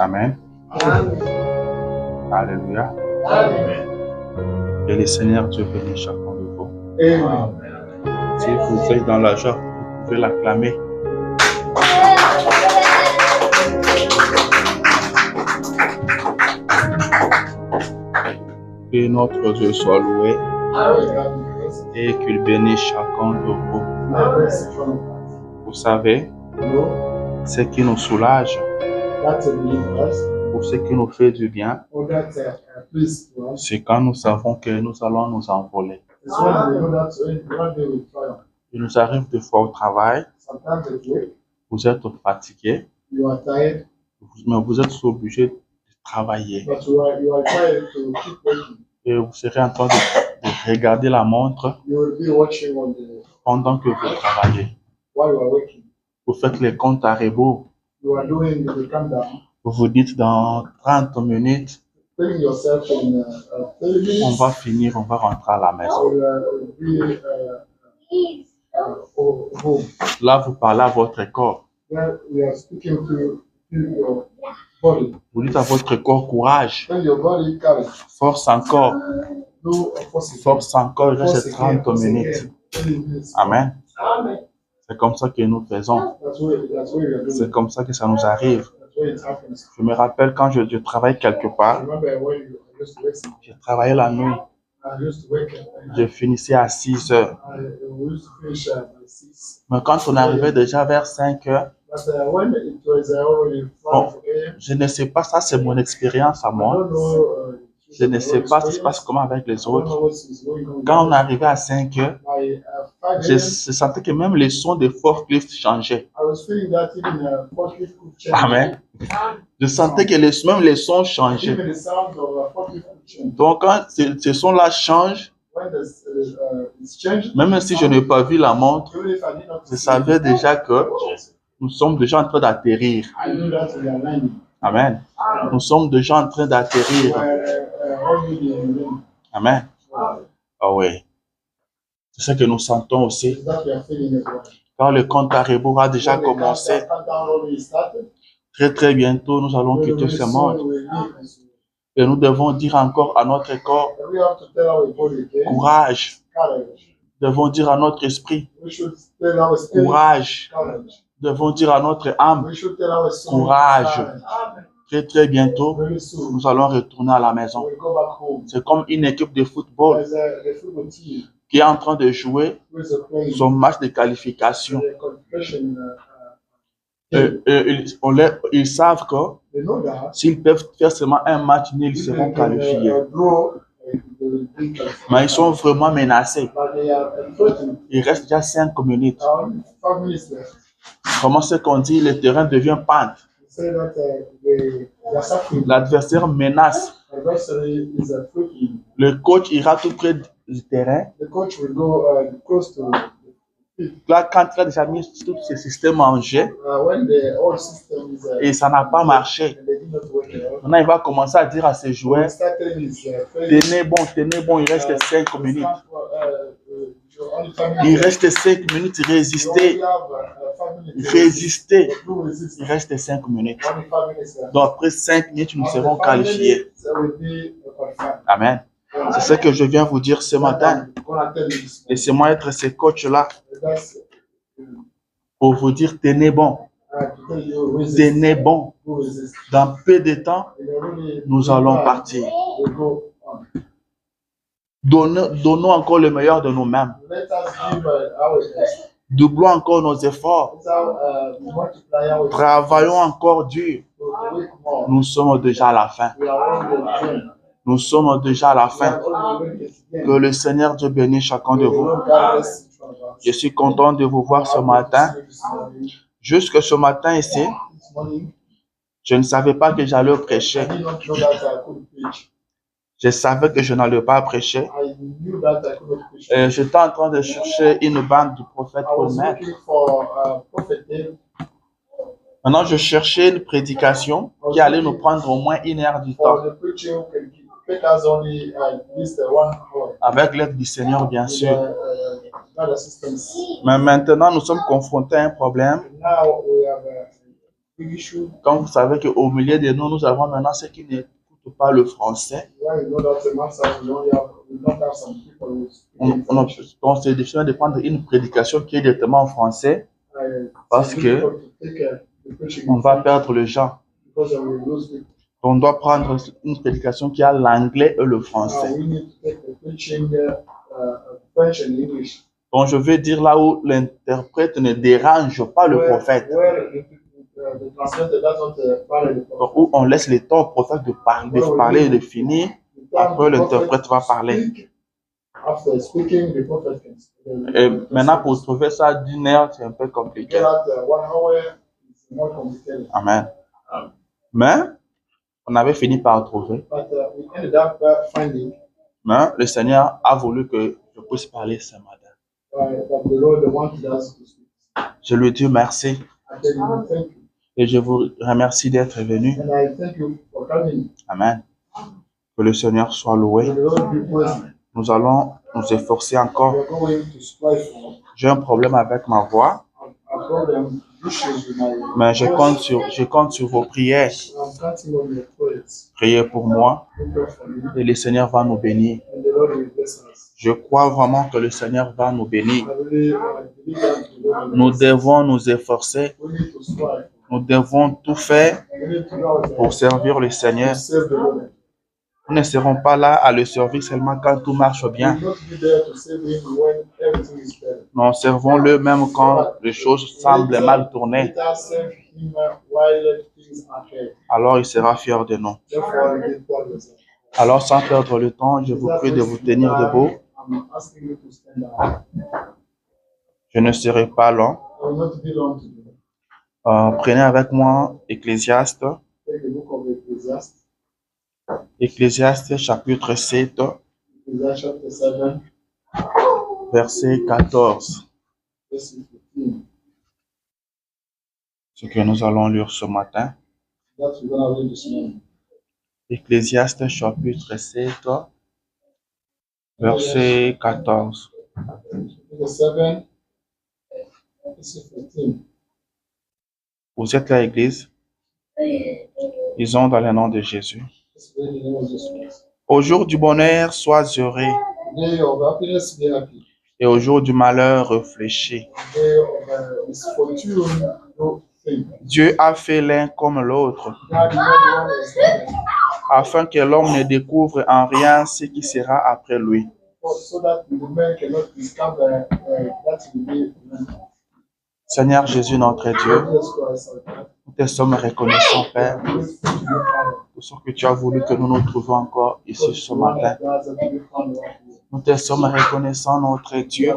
Amen. Amen. Alléluia. Amen. Et le Seigneur Dieu bénisse chacun de vous. Amen. Si vous êtes dans la joie, vous pouvez l'acclamer. Que notre Dieu soit loué et qu'il bénisse chacun de vous. Vous savez, ce qui nous soulage, ou ce qui nous fait du bien, c'est quand nous savons que nous allons nous envoler. Il nous arrive des fois au travail, vous êtes fatigué, mais vous êtes obligé de travailler. Et vous serez en train de regarder la montre pendant que vous travaillez. Vous faites les comptes à rebours. Vous vous dites dans 30 minutes, on va finir, on va rentrer à la maison. Là, vous parlez à votre corps. Vous dites à votre corps, courage, force encore, il reste 30 minutes. Amen. C'est comme ça que nous faisons. C'est comme ça que ça nous arrive. Je me rappelle quand je travaille quelque part, je travaillais la nuit. Je finissais à 6 heures. Mais quand on arrivait déjà vers 5 heures, bon, je ne sais pas, ça c'est mon expérience à moi. Je ne sais pas ce qui se passe comment avec les autres. Quand on arrivait à 5 heures, je sentais que même les sons des forklifts changeaient. Amen. Je sentais que même les sons changeaient. Donc quand ces sons-là changent, même si je n'ai pas vu la montre, je savais déjà que nous sommes déjà en train d'atterrir. Amen. Nous sommes déjà en train d'atterrir. Amen. Ah oui. C'est ce que nous sentons aussi. Quand le compte à rebours a déjà commencé, très très bientôt, nous allons quitter ce monde. Et nous devons dire encore à notre corps, courage. Nous devons dire à notre esprit, courage. Nous devons dire à notre âme, courage. Très très bientôt, nous allons retourner à la maison. C'est comme une équipe de football qui est en train de jouer son match de qualification. Ils savent que s'ils peuvent faire seulement un match nul, ils seront qualifiés. Mais ils sont vraiment menacés. Il reste déjà 5 minutes. Comment c'est qu'on dit, le terrain devient pente. L'adversaire menace. Le coach ira tout près du terrain. Là, quand il a déjà mis tout ce système en jeu et ça n'a pas marché, maintenant il va commencer à dire à ses joueurs, tenez bon, il reste 5 minutes. Il reste 5 minutes, résistez. Il reste 5 minutes. Donc après 5 minutes, nous serons qualifiés. Amen. C'est ce que je viens vous dire ce matin. Laissez-moi être ce coach-là pour vous dire, tenez bon. Tenez bon. Dans peu de temps, nous allons partir. Donnons encore le meilleur de nous-mêmes. Doublons encore nos efforts. Travaillons encore dur. Nous sommes déjà à la fin. Nous sommes déjà à la fin. Que le Seigneur Dieu bénisse chacun de vous. Je suis content de vous voir ce matin. Jusque ce matin ici, je ne savais pas que j'allais prêcher. Je savais que je n'allais pas prêcher. J'étais en train de chercher une bande du prophète pour mettre. Maintenant, je cherchais une prédication qui allait nous prendre au moins 1 heure du temps. Avec l'aide du Seigneur, bien sûr. Mais maintenant, nous sommes confrontés à un problème. Quand vous savez qu'au milieu de nous, nous avons maintenant ceux qui n'écoutent pas le français. Donc, c'est difficile de prendre une prédication qui est directement en français parce que on va perdre les gens. On doit prendre une prédication qui a l'anglais et le français. Donc, je veux dire là où l'interprète ne dérange pas le prophète. Donc, où on laisse le temps au prophète de parler et de finir. Après, l'interprète va parler. Et maintenant, pour trouver ça d'une heure, c'est un peu compliqué. Amen. Mais, on avait fini par trouver. Mais le Seigneur a voulu que je puisse parler ce matin. Je lui dis merci. Et je vous remercie d'être venu. Amen. Que le Seigneur soit loué. Nous allons nous efforcer encore. J'ai un problème avec ma voix. Mais je compte sur vos prières. Priez pour moi. Et le Seigneur va nous bénir. Je crois vraiment que le Seigneur va nous bénir. Nous devons nous efforcer. Nous devons tout faire pour servir le Seigneur. Nous ne serons pas là à le servir seulement quand tout marche bien. Nous servons-le même quand les choses semblent mal tourner. Alors il sera fier de nous. Alors sans perdre le temps, je vous prie de vous tenir debout. Je ne serai pas long. Prenez avec moi Ecclésiaste. Ecclésiaste chapitre 7, verset 14. Ce que nous allons lire ce matin. Ecclésiaste chapitre 7, verset 14. Vous êtes là, Église? Disons dans le nom de Jésus. Au jour du bonheur, sois heureux. Et au jour du malheur, réfléchis. Dieu a fait l'un comme l'autre, afin que l'homme ne découvre en rien ce qui sera après lui. Seigneur Jésus, notre Dieu, nous te sommes reconnaissants, Père, pour ce que tu as voulu que nous nous trouvions encore ici ce matin. Nous te sommes reconnaissants, notre Dieu,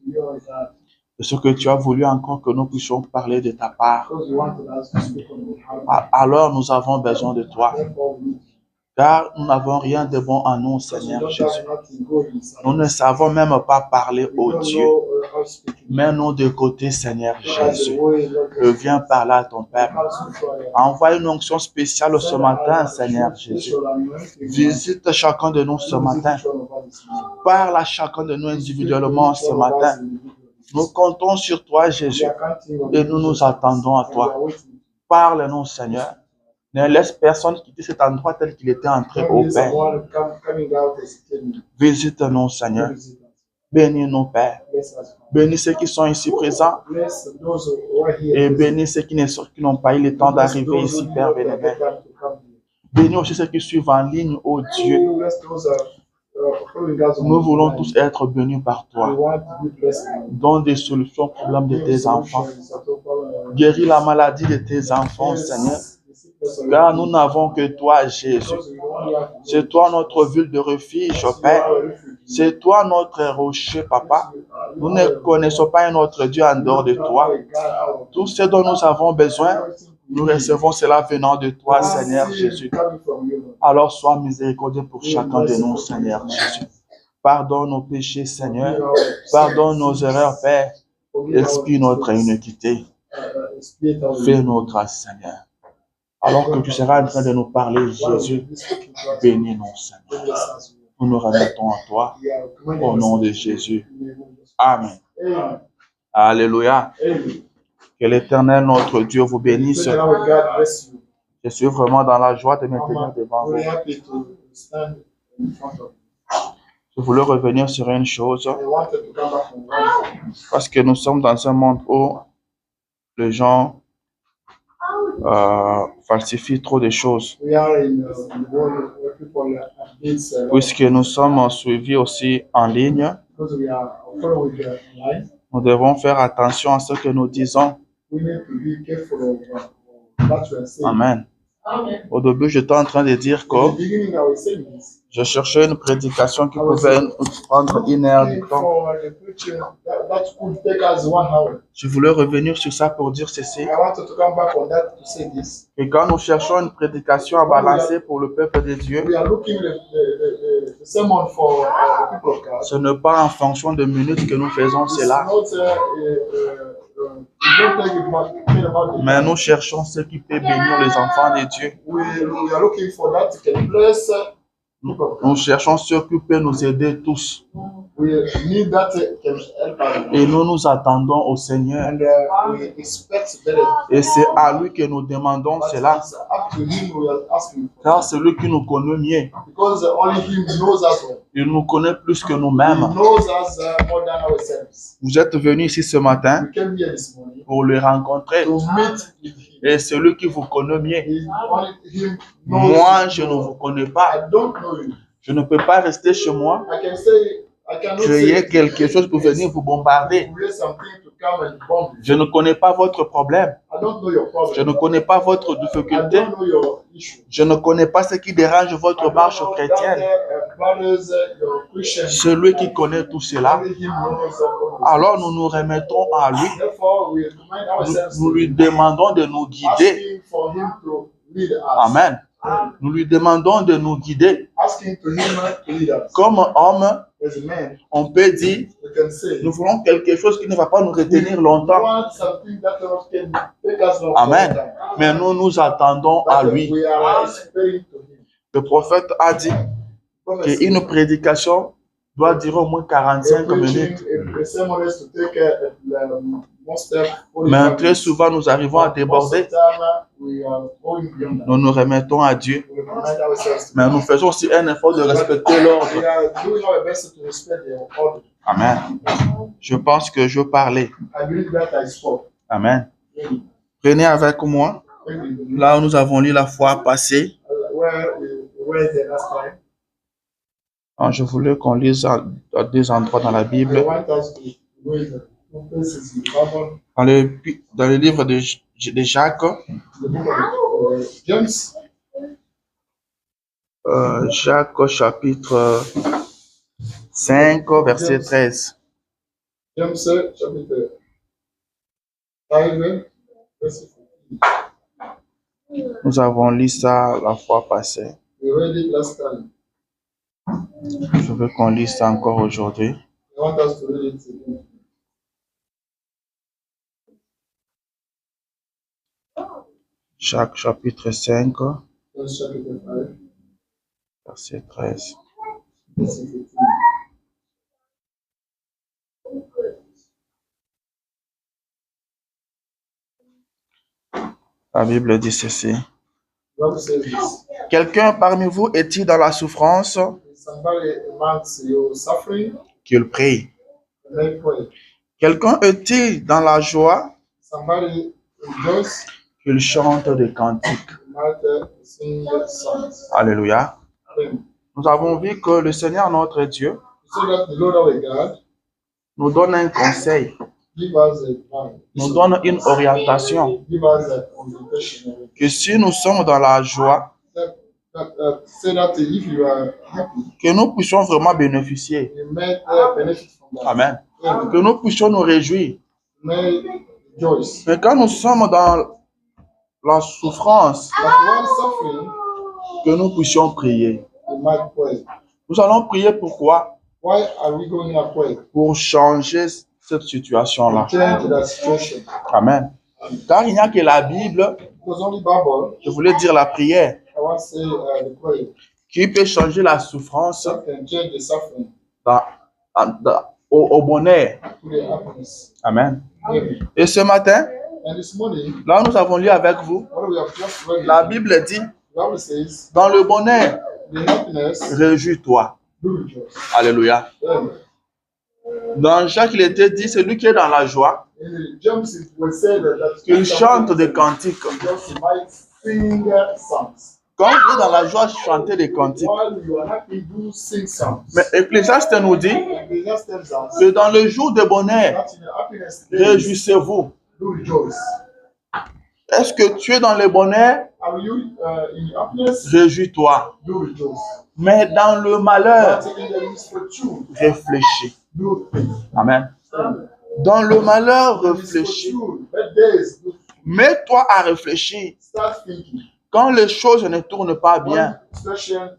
de ce que tu as voulu encore que nous puissions parler de ta part. Alors nous avons besoin de toi, car nous n'avons rien de bon en nous, Seigneur Jésus. Nous ne savons même pas parler au Dieu. Mets-nous de côté, Seigneur Jésus. Viens parler à ton Père. Envoie une onction spéciale ce matin, Seigneur Jésus. Visite chacun de nous ce matin. Parle à chacun de nous individuellement ce matin. Nous comptons sur toi, Jésus, et nous nous attendons à toi. Parle-nous, Seigneur. Ne laisse personne quitter cet endroit tel qu'il était entré au Père. Visite-nous, Seigneur. Bénis-nous, Père. Bénis ceux qui sont ici présents. Et bénis ceux qui n'ont pas eu le temps d'arriver ici, Père bénévole. Bénis aussi ceux qui suivent en ligne, ô Dieu. Nous voulons tous être bénis par toi. Donne des solutions aux problèmes de tes enfants. Guéris la maladie de tes enfants, Seigneur. Car nous n'avons que toi, Jésus. C'est toi notre ville de refuge, Père. C'est toi notre rocher, Papa. Nous ne connaissons pas un autre Dieu en dehors de toi. Tout ce dont nous avons besoin, nous recevons cela venant de toi, Seigneur Jésus. Alors sois miséricordieux pour chacun de nous, Seigneur Jésus. Pardonne nos péchés, Seigneur. Pardonne nos erreurs, Père. Expie notre iniquité. Fais notre grâce, Seigneur. Alors que tu seras en train de nous parler, Jésus, bénis-nous, Seigneur. Nous nous remettons à toi, au nom de Jésus. Amen. Alléluia. Que l'Éternel, notre Dieu, vous bénisse. Pray that our God bless you. Je suis vraiment dans la joie de me I'm tenir devant vous. very happy to stand in front of you. Je voulais revenir sur une chose, I wanted to come back on one thing. parce que nous sommes dans un monde où les gens falsifient trop de choses. We are in the world where people are beats Puisque nous sommes suivis aussi en ligne, because we are following online. nous devons faire attention à ce que nous disons. We need to be careful of what we are saying. Amen. Amen. Au début, j'étais en train de dire In que the beginning, I was saying this. je cherchais une prédication qui pouvait nous prendre 1 heure de temps. For the preaching, that could take us 1 hour. Je voulais revenir sur ça pour dire ceci, I wanted to come back on that to say this. que quand nous cherchons une prédication à balancer pour le peuple de Dieu, We are looking at the sermon for the people of God. ce n'est pas en fonction de minutes que nous faisons cela, mais nous cherchons ce qui peut bénir les enfants de Dieu. We are looking for that can bless people of God. Nous cherchons ce qui peut nous aider tous. We need that can help us. Et nous nous attendons au Seigneur. And we expect better. Et c'est à lui que nous demandons cela, It's up to him we are asking for. car c'est lui qui nous connaît mieux. Because only him knows us well. Il nous connaît plus que He nous-mêmes. knows us more than ourselves. Vous êtes venus ici ce matin We came here this morning pour le rencontrer. to meet with him. Et c'est lui qui vous connaît mieux. Only him knows Moi, you. je ne vous connais pas. I don't know you. Je ne peux pas rester chez moi, I cannot créer say quelque chose pour venir vous bombarder. create something to come and bomb you. Je ne connais pas votre problème. I don't know your problem. Je ne connais pas votre I difficulté. don't know your issue. Je ne connais pas ce qui dérange votre marche chrétienne. Your Christian. Celui qui connaît tout cela. Only him knows all this. Alors nous nous remettons à lui. Therefore, we remind ourselves Nous lui demandons de nous guider. asking for him to lead us. Amen. Nous lui demandons de nous guider. Asking to him to lead us. Comme homme, As a man, on peut dire, we can say, nous voulons quelque chose qui ne va pas nous retenir we longtemps. want something that can take us long Amen. time. Mais nous nous attendons à But lui. we are expecting to him. Le prophète a dit qu'une prédication doit durer au moins 45 minutes. Mais très souvent, nous arrivons à déborder. Nous nous remettons à Dieu. Mais nous faisons aussi un effort de respecter l'ordre. Amen. Je pense que je parlais. Amen. Prenez avec moi. Là où nous avons lu la fois passée. Je voulais qu'on lise à deux endroits dans la Bible. Dans le livre de Jacques. Jacques chapitre 5, verset 13. James chapitre 5, verset 14. Nous avons lu ça la fois passée. We read it last time. Je veux qu'on lise ça encore aujourd'hui. I want us to read it again. Jacques chapitre 5, James chapitre 5, verset 13. verset 15. La Bible dit ceci. God says this. Quelqu'un parmi vous est-il dans la souffrance? Somebody amongst you suffering, Qu'il prie. then pray. Quelqu'un est-il dans la joie? Somebody rejoice, Qu'il chante des cantiques. might sing songs. Alléluia. Amen. Nous avons vu que le Seigneur notre Dieu So that the Lord our God nous donne un conseil, give us a plan, nous donne une orientation. give us a orientation. Que si nous sommes dans la joie, Say that if you are happy, que nous puissions vraiment bénéficier. you may benefit from that. Amen. Amen. Que nous puissions nous réjouir. May rejoice. Mais quand nous sommes dans la souffrance, But while suffering, que nous puissions prier. we might pray. Nous allons prier pourquoi? Why are we going to pray? Pour changer cette situation-là. Change that situation. Amen. Car il n'y a que la Bible, Because only Bible, je voulais dire la prière, I want to say the prayer, qui peut changer la souffrance that can change the suffering au bonheur. to the happiness. Amen. Amen. Et ce matin, And this morning, là nous avons lu avec vous, what we have just read, la Bible dit, the Bible says, dans le bonheur, the happiness, réjouis-toi. do rejoice. Alléluia. Amen. Dans Jacques, il était dit, celui qui est dans la joie, In James, it was said that qu'il chante des cantiques. just might sing songs. Quand vous êtes dans la joie, chantez des cantiques. While you are happy, do sing songs. Mais Ecclésiaste nous dit Ecclesiastes tells us que dans le jour de bonheur, that in the happiness days, réjouissez-vous. do rejoice. Est-ce que tu es dans le bonheur? Are you in happiness? Réjouis-toi. Do rejoice. Mais dans le malheur, But in the misfortune, réfléchis. do think. Amen. Dans le malheur, In réfléchis. misfortune, bad days, do Mets-toi à réfléchir. start thinking. Quand les choses ne tournent pas bien, When situations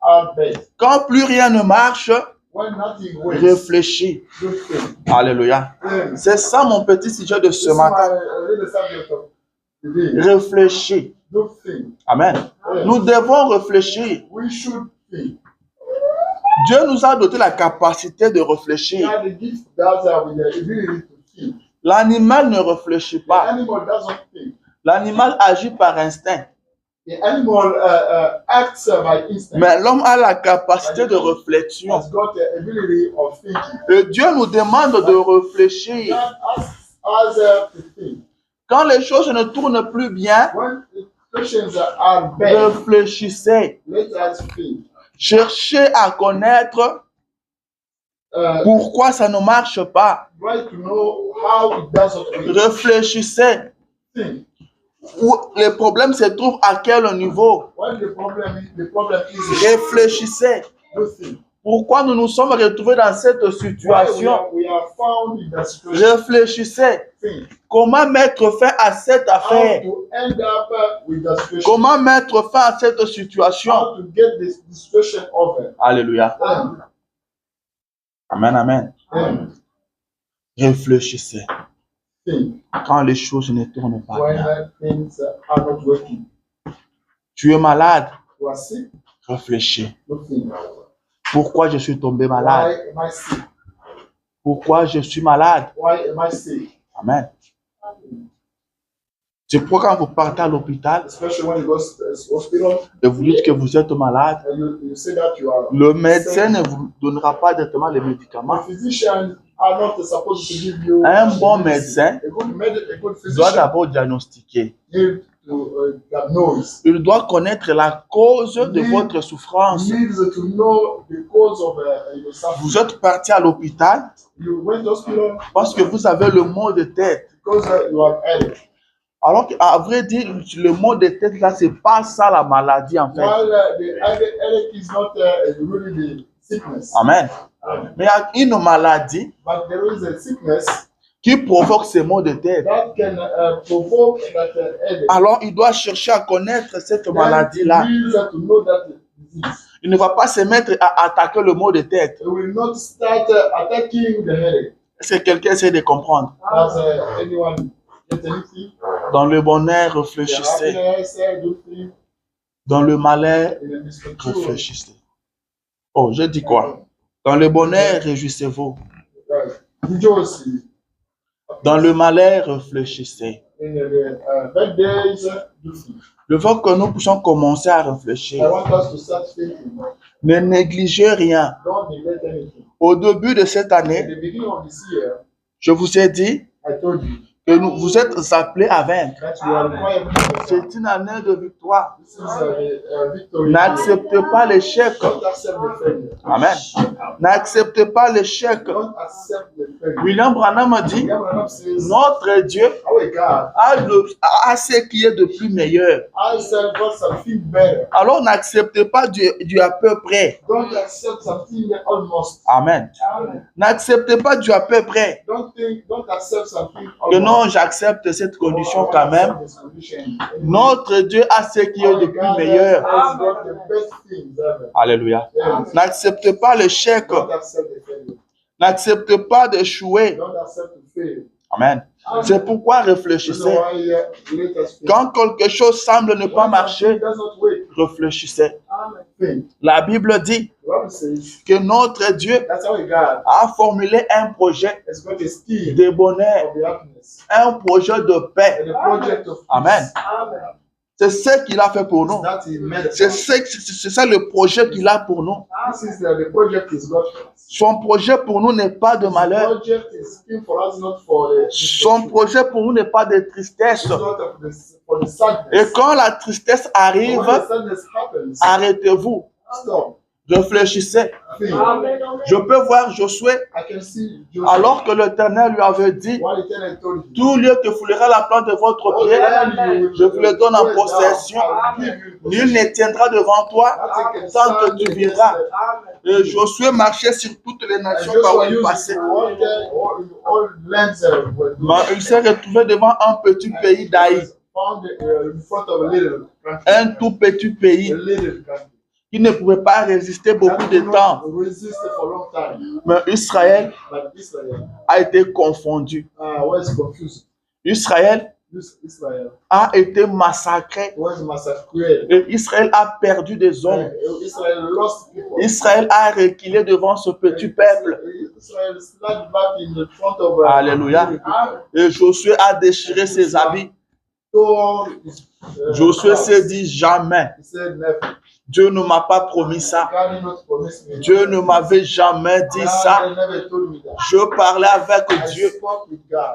are bad, quand plus rien ne marche, when nothing works, réfléchis. do think. Alléluia. Then, C'est ça mon petit sujet de ce this is matin. the subject of today. Réfléchis. Do think. Amen. Nous devons réfléchir. We should think. Dieu nous a doté la capacité de réfléchir. God gives us with the ability to think. L'animal ne réfléchit The pas. animal doesn't think. L'animal agit par instinct. The animal acts by instinct. Mais l'homme a la capacité de réflexion. Has got the ability of thinking. Et Dieu nous demande de réfléchir. God asks us to think. Quand les choses ne tournent plus bien, When the situations are bad, réfléchissez. let us think. Cherchez à connaître pourquoi ça ne marche pas. Try to know how it doesn't work. Réfléchissez. Think. Où le problème se trouve à quel niveau. When the problem is Réfléchissez. do think. Pourquoi nous nous sommes retrouvés dans cette Why situation. we are found in that situation. Réfléchissez. Think. Comment mettre fin à cette How affaire? to end up with that situation. Comment mettre fin à cette situation? How to get this situation over. Alléluia. Then, Amen, amen. then Réfléchissez. think. Quand les choses ne tournent pas When bien. things are not working. Tu es malade. You are sick. Réfléchis. Do think. Pourquoi je suis tombé malade? Why am I sick? Pourquoi je suis malade? Why am I sick? Amen. C'est pourquoi quand vous partez à l'hôpital Especially when you go to the hospital et vous dites que vous êtes malade, and you say that you are. le médecin ne vous donnera pas directement les médicaments. The physicians are not supposed to give you. Un bon médecin A good doit physician d'abord diagnostiquer. needs to diagnose. Il doit connaître la cause de votre souffrance. Needs to know the cause of your suffering. Vous êtes parti à l'hôpital You went to hospital parce que vous avez le mal de tête. because you have headache. Alors qu'à vrai dire, le mal de tête là, c'est pas ça la maladie en fait. While the headache is not really the sickness. Amen. Mais il y a une maladie But there is a sickness qui provoque ces maux de tête. that can provoke that headache. Alors il doit chercher à connaître cette maladie là. He needs to know that disease. Il ne va pas se mettre à attaquer le mot de tête. He will not start attacking the headache. Est-ce que quelqu'un essaie de comprendre? Does anyone get anything? Dans le bonheur, The réfléchissez. happiness, do think Dans le malheur, in the misfortune. réfléchissez. Oh, je dis quoi? Dans le bonheur, réjouissez-vous. Rejoice. Dans le malheur, réfléchissez. In the bad days, do think. Je veux que nous puissions commencer à I réfléchir. want us to start thinking. Ne négligez rien. Don't neglect anything. Au début de cette At année, the beginning of this year, je vous ai dit I told you que vous êtes appelés à vaincre. that you are required to do. C'est une année de victoire. This is a victory. N'acceptez pas l'échec. Don't accept the failure. Amen. N'acceptez pas l'échec. Don't accept the failure. William Branham a dit, Abraham says, notre Dieu our God, a ce qui est de plus meilleur. I said got something better. Alors n'acceptez pas du à peu près. Don't accept something almost. Amen. N'acceptez pas du à peu près. Don't accept something Que almost. non, j'accepte cette condition quand même. Notre Dieu a ce qui est de plus meilleur. Has got the best things ever. Alléluia. Yes. N'acceptez pas l'échec. Don't accept the failure. N'acceptez pas d'échouer. Don't accept the failure. Amen. C'est pourquoi This is réfléchissez. why let us think. Quand quelque chose semble ne pas When marcher, something does not work, réfléchissez. think. La Bible dit, The que notre Dieu a formulé un projet de bonheur, un projet de paix. Amen. C'est ce qu'il a fait pour nous. C'est ça le projet qu'il a pour nous. Son projet pour nous n'est pas de malheur. Son projet pour nous n'est pas de tristesse. Et quand la tristesse arrive, arrêtez-vous. Réfléchissez. Je peux voir Josué, alors que l'Éternel lui avait dit, tout lieu que foulera la plante de votre pied, je vous le donne en possession. Nul ne tiendra devant toi tant que tu vivras. Et Josué marchait sur toutes les nations par où il passait. Mais il s'est retrouvé devant un petit pays d'Aïe. Un tout petit pays qui ne pouvait pas résister beaucoup de temps. Mais Israël a été confondu. Israël a été massacré. Et Israël a perdu des hommes. Israël a reculé devant ce petit peuple. Alléluia. Et Josué a déchiré ses habits. Josué s'est dit jamais. Dieu ne m'a pas promis ça. Dieu ne m'avait jamais dit ça. Je parlais avec Dieu.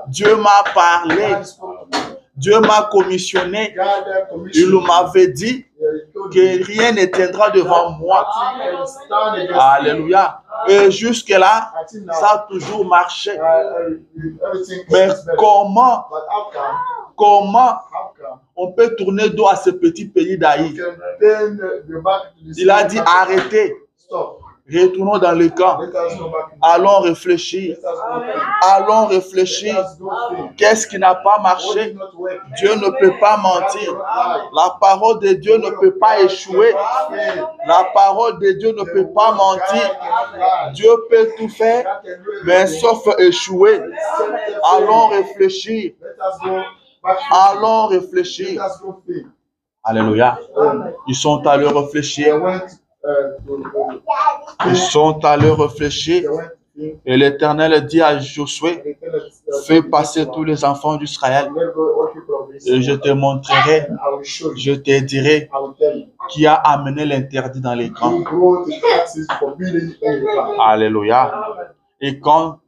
Dieu m'a parlé. Dieu m'a commissionné. Il m'avait dit que rien ne tiendra devant moi. Alléluia. Et jusque-là, ça a toujours marché. Mais comment on peut tourner dos à ce petit pays d'Aïe? Il a dit arrêtez. Retournons dans le camp. Allons réfléchir. Allons réfléchir. Qu'est-ce qui n'a pas marché? Dieu ne peut pas mentir. La parole de Dieu ne peut pas échouer. La parole de Dieu ne peut pas mentir. Dieu peut tout faire, mais sauf échouer. Allons réfléchir. Allons réfléchir. Alléluia. Ils sont allés réfléchir. Ils sont allés réfléchir. Et l'Éternel dit à Josué, fais passer tous les enfants d'Israël. Et je te montrerai, je te dirai qui a amené l'interdit dans les camps. Alléluia. Et quand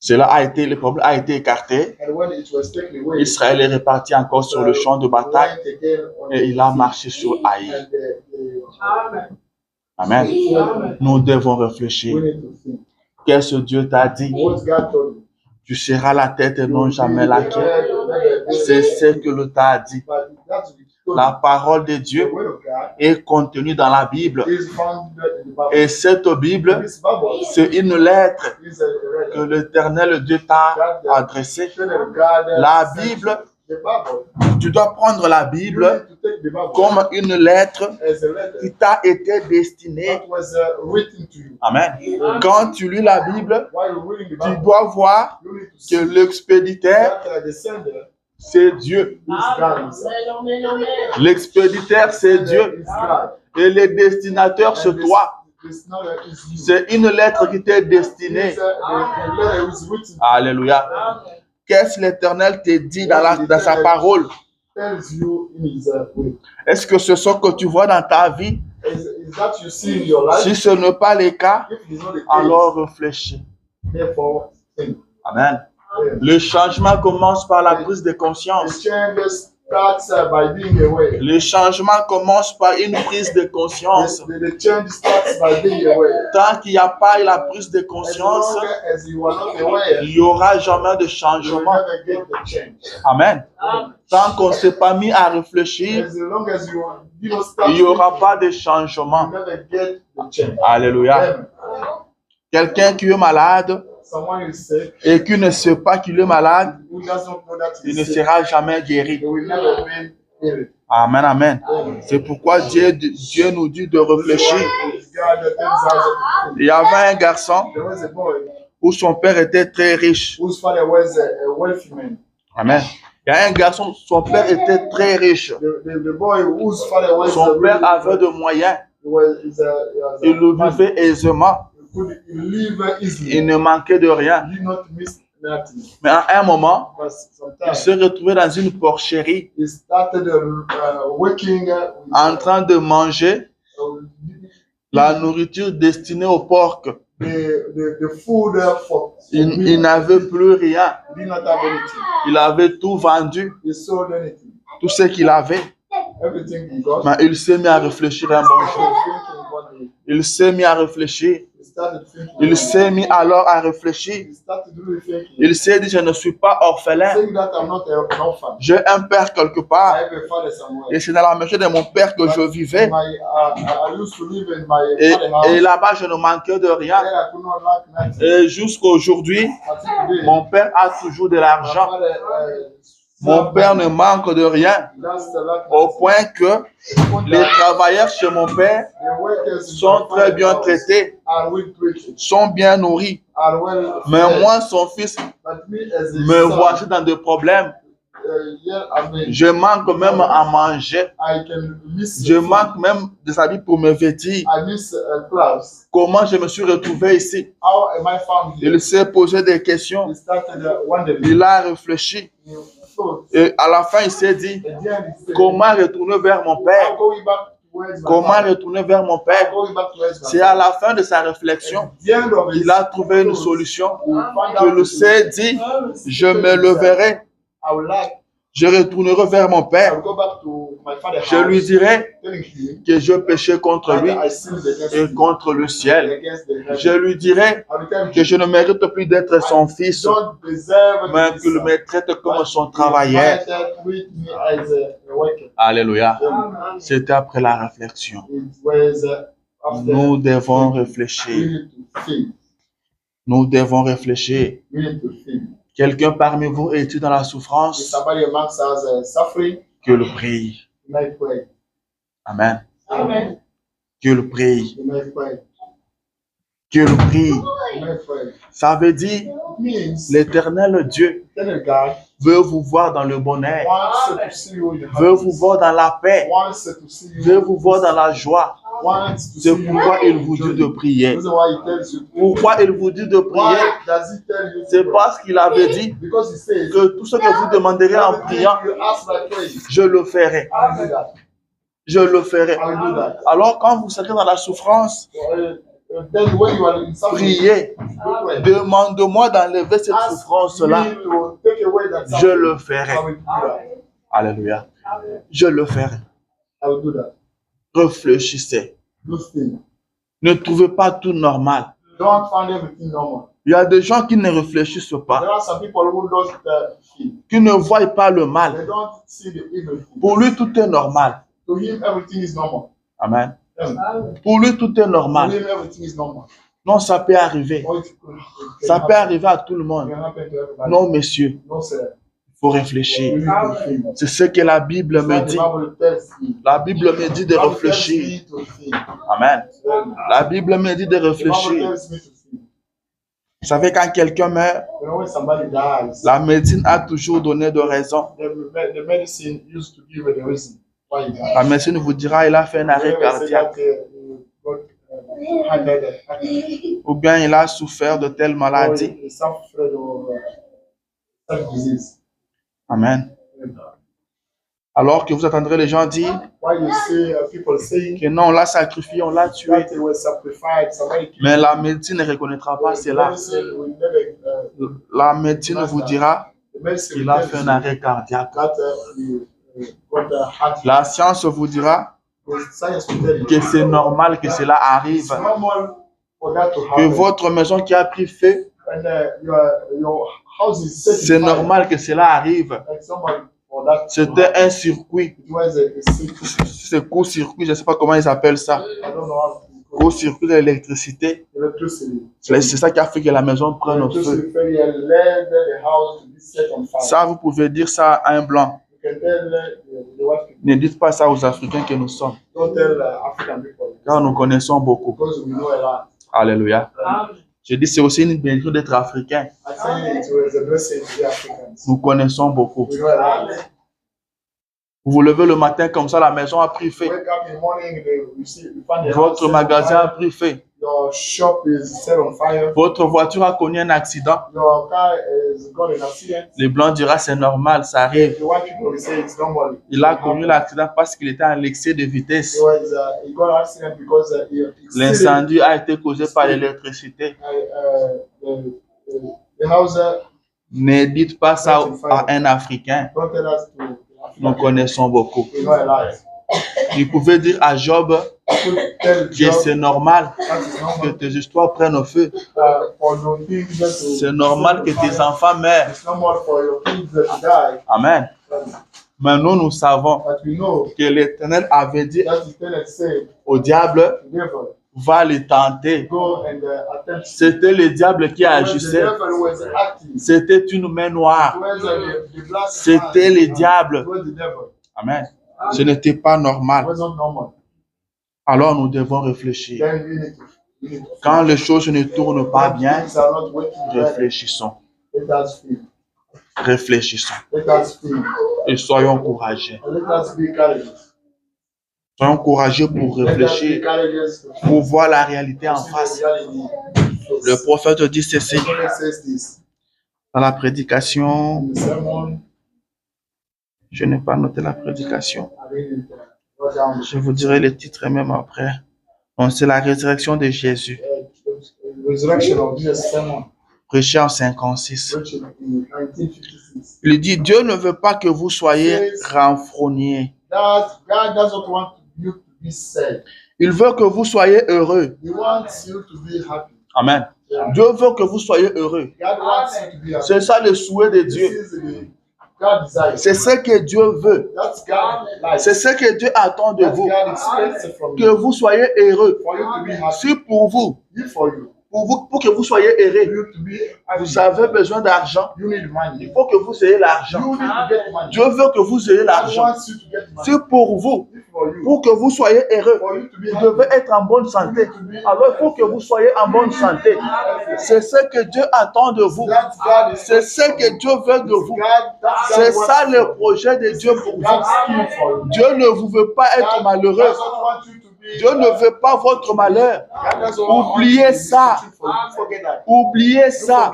cela a été, le problème a été écarté, Israël est reparti encore sur le champ de bataille et il a marché sur Haï. Amen. Nous devons réfléchir. Qu'est-ce que Dieu t'a dit? Tu seras la tête et non jamais la queue. C'est ce que le t'a dit. La parole de Dieu est contenue dans la Bible. Et cette Bible, c'est une lettre que l'Éternel Dieu t'a adressée. La Bible, tu dois prendre la Bible comme une lettre qui t'a été destinée. Amen. Quand tu lis la Bible, tu dois voir que l'expéditeur, c'est Dieu. L'expéditeur, c'est Dieu. Et le destinateur, c'est toi. C'est une lettre qui t'est destinée. Alléluia. Qu'est-ce que l'Éternel te dit dans sa parole? Est-ce que c'est ce que tu vois dans ta vie? Si ce n'est pas le cas, alors réfléchis. Amen. Le changement commence par la prise de conscience. Le changement commence par une prise de conscience. Tant qu'il n'y a pas la prise de conscience, il n'y aura jamais de changement. Amen. Tant qu'on ne s'est pas mis à réfléchir, il n'y aura pas de changement. Alléluia. Quelqu'un qui est malade et qui ne sait pas qu'il est malade, il ne sera jamais guéri. Amen, amen. C'est pourquoi Dieu nous dit de réfléchir. Il y avait un garçon où son père était très riche. Amen. Il y a un garçon, son père était très riche. Son père avait de moyens. Il le vivait aisément. Il ne manquait de rien. Mais à un moment, il se retrouvait dans une porcherie en train de manger la nourriture destinée aux porcs. Il n'avait plus rien. Il avait tout vendu, tout ce qu'il avait. Mais il s'est mis à réfléchir un bon jour. Il s'est mis à réfléchir. Il s'est mis alors à réfléchir. Il s'est dit, je ne suis pas orphelin. J'ai un père quelque part. Et c'est dans la maison de mon père que je vivais. Et là-bas, je ne manquais de rien. Et jusqu'aujourd'hui, mon père a toujours de l'argent. Mon père ne manque de rien, au point que les travailleurs chez mon père sont très bien traités, sont bien nourris. Mais moi, son fils, me voici dans des problèmes. Je manque même à manger. Je manque même des habits pour me vêtir. Comment je me suis retrouvé ici? Il s'est posé des questions. Il a réfléchi. Et à la fin, il s'est dit, comment retourner vers mon père? Comment retourner vers mon père? C'est à la fin de sa réflexion qu'il a trouvé une solution. Il s'est dit, je me leverai. Je retournerai vers mon père. Je lui dirai que je péchais contre lui et contre le ciel. Je lui dirai que je ne mérite plus d'être son fils, mais qu'il me traite comme son travailleur. Alléluia. C'était après la réflexion. Nous devons réfléchir. Nous devons réfléchir. Quelqu'un parmi vous est-il dans la souffrance? Que le prie. Amen. Que le prie. Que le prie. Ça veut dire l'Éternel Dieu veut vous voir dans le bonheur, veut vous voir dans la paix, veut vous voir dans la joie. C'est pourquoi il vous dit de prier. Pourquoi il vous dit de prier? C'est parce qu'il avait dit que tout ce que vous demanderez en priant, je le ferai. Je le ferai. Alors quand vous serez dans la souffrance, priez. Demande-moi d'enlever cette souffrance-là. Je le ferai. Alléluia. Je le ferai. Réfléchissez. Ne trouvez pas tout normal. Il y a des gens qui ne réfléchissent pas, qui ne voient pas le mal. Pour lui, tout est normal. Amen. Pour lui, tout est normal. Non, ça peut arriver. Ça peut arriver à tout le monde. Non, monsieur. Il faut réfléchir. C'est ce que la Bible me dit. La Bible me dit de réfléchir. Amen. La Bible me dit de réfléchir. Vous savez, quand quelqu'un meurt, la médecine a toujours donné de raison. La médecine vous dira il a fait un arrêt cardiaque. Ou bien il a souffert de telle maladie. Amen. Alors que vous entendrez les gens dire que non, on l'a sacrifié, on l'a tué. Mais la médecine ne reconnaîtra pas cela. La médecine vous dira qu'il a fait un arrêt cardiaque. La science vous dira que c'est normal que cela arrive. Que votre maison qui a pris feu, c'est normal que cela arrive. C'était un circuit. C'est court-circuit, je ne sais pas comment ils appellent ça. Court-circuit de l'électricité. C'est ça qui a fait que la maison prenne feu. Ça, vous pouvez dire ça à un blanc. Ne dites pas ça aux Africains que nous sommes. Car nous connaissons beaucoup. Alléluia. Je dis c'est aussi une bénédiction d'être africain. Nous connaissons beaucoup. Vous vous levez le matin comme ça, la maison a pris feu. Wake up in the morning, you find the house Votre set on magasin a fire. pris feu. Your shop is set on fire. Votre voiture a connu un accident. Your car has got an accident. Les blancs diront c'est normal, ça arrive. The white people will say it's normal. Il a connu l'accident parce qu'il était en excès de vitesse. He got an accident because L'incendie a été causé par l'électricité. The house. Ne dites pas ça à un Africain. Don't tell us to. Nous connaissons beaucoup. We know a lot. Il pouvait dire à Job que c'est normal que tes histoires prennent au feu. C'est normal que tes enfants meurent. Amen. Mais nous savons que l'Éternel avait dit au diable, va les tenter. C'était le diable qui agissait. C'était une main noire. C'était le diable. Amen. Ce n'était pas normal. Alors nous devons réfléchir. Quand les choses ne tournent pas bien, réfléchissons. Réfléchissons. Et soyons courageux. Soyons courageux pour réfléchir, pour voir la réalité en face. Le prophète dit ceci dans la prédication. Je n'ai pas noté la prédication. Je vous dirai le titre même après. Donc, c'est la résurrection de Jésus. Prêché en 56. Il dit, Dieu ne veut pas que vous soyez renfrogné. Il veut que vous soyez heureux. Amen. Dieu veut que vous soyez heureux. C'est ça le souhait de Dieu. C'est ce que Dieu veut. C'est ce que Dieu attend de vous. Que vous soyez heureux. C'est pour vous. Pour que vous soyez heureux, vous avez besoin d'argent. Il faut que vous ayez l'argent. Dieu veut que vous ayez l'argent. C'est pour vous. Pour que vous soyez heureux, vous devez être en bonne santé. Alors il faut que vous soyez en bonne santé. C'est ce que Dieu attend de vous. C'est ce que Dieu veut de vous. C'est ça le projet de Dieu pour vous. Dieu ne vous veut pas être malheureux. Dieu ne veut pas votre malheur. Oubliez ça. Oubliez ça.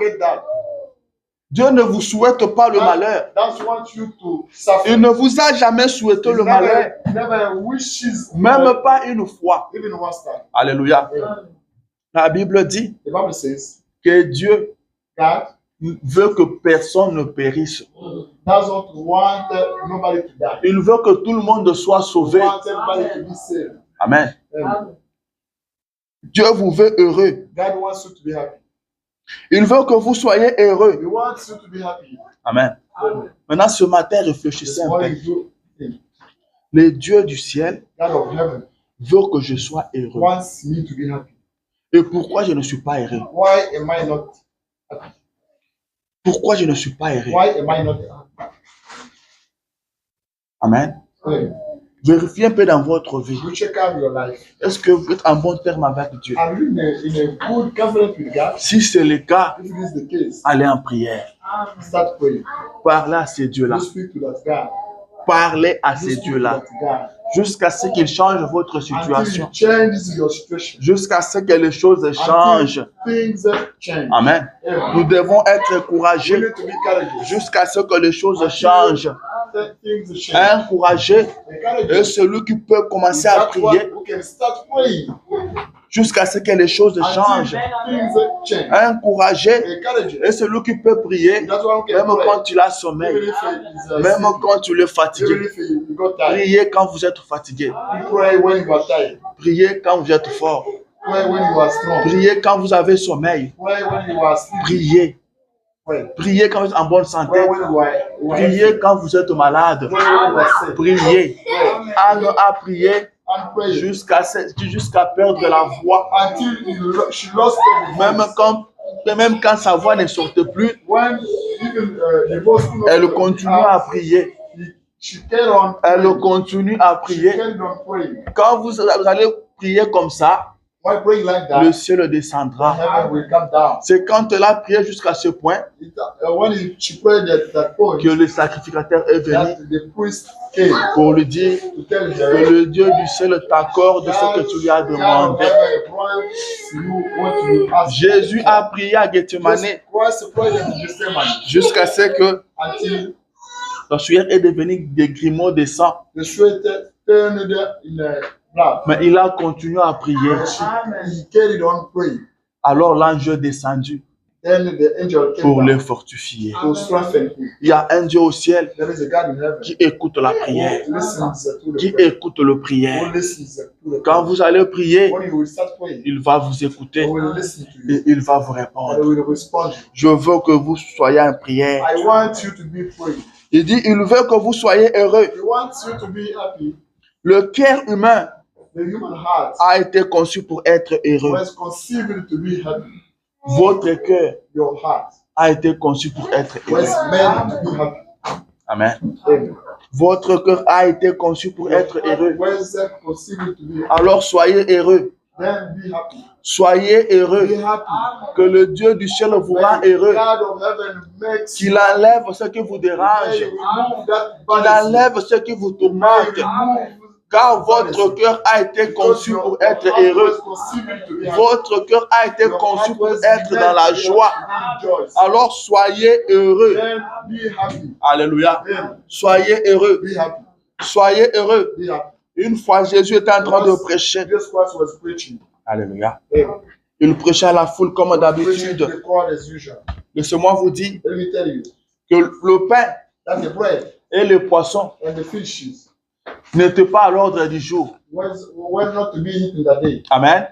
Dieu ne vous souhaite pas le malheur. Il ne vous a jamais souhaité le malheur. Même pas une fois. Alléluia. La Bible dit que Dieu veut que personne ne périsse. Il veut que tout le monde soit sauvé. Amen. Dieu vous veut heureux. Il veut que vous soyez heureux. Amen. Maintenant, ce matin, réfléchissez un peu. Le Dieu du ciel veut que je sois heureux. Et pourquoi je ne suis pas heureux? Pourquoi je ne suis pas heureux? Amen. Vérifiez un peu dans votre vie. Est-ce que vous êtes en bon terme avec Dieu? Si c'est le cas, allez en prière. Parlez à ces dieux-là. Parlez à ces dieux-là. Jusqu'à ce qu'ils changent votre situation. Jusqu'à ce que les choses changent. Amen. Nous devons être courageux jusqu'à ce que les choses changent. Un courageux est celui qui peut commencer à prier jusqu'à ce que les choses changent. Un courageux est celui qui peut prier même quand il a sommeil, même quand tu es fatigué. Priez quand vous êtes fatigué. Priez quand vous êtes fort. Priez quand vous avez sommeil. Priez. Priez quand vous êtes en bonne santé. Priez quand vous êtes malade. Priez. Anne a prié jusqu'à perdre la voix. Même quand sa voix ne sortait plus, elle continue à prier. Elle continue à prier. Quand vous allez prier comme ça, By praying like le that, ciel descendra. heaven will come down. C'est quand elle a prié jusqu'à ce point When she prayed at that point, que le sacrificateur est venu that the priest came pour lui dire to tell que her, le Dieu du ciel t'accorde ce que tu lui as demandé. Jésus a prié à Gethsemane jusqu'à ce que son sueur est devenu des grumeaux de sang. Mais il a continué à prier. Alors l'ange est descendu pour le fortifier. Il y a un Dieu au ciel qui écoute la prière, qui écoute le prière. Quand vous allez prier, il va vous écouter et il va vous répondre. Je veux que vous soyez en prière. Il dit, il veut que vous soyez heureux. Le cœur humain a été conçu pour être heureux. Votre cœur a été conçu pour être heureux. Amen. Votre cœur a été conçu pour être heureux. Alors soyez heureux. Soyez heureux. Que le Dieu du ciel vous rend heureux. Qu'il enlève ce qui vous dérange. Qu'il enlève ce qui vous tourmente. Car votre cœur a été conçu pour être heureux. Votre cœur a été conçu pour être dans la joie. Alors soyez heureux. Alléluia. Soyez heureux. Soyez heureux. Une fois, Jésus était en train de prêcher. Alléluia. Il prêchait à la foule comme d'habitude. Laissez-moi vous dire que le pain et le poisson n'étaient pas à l'ordre du jour. Amen.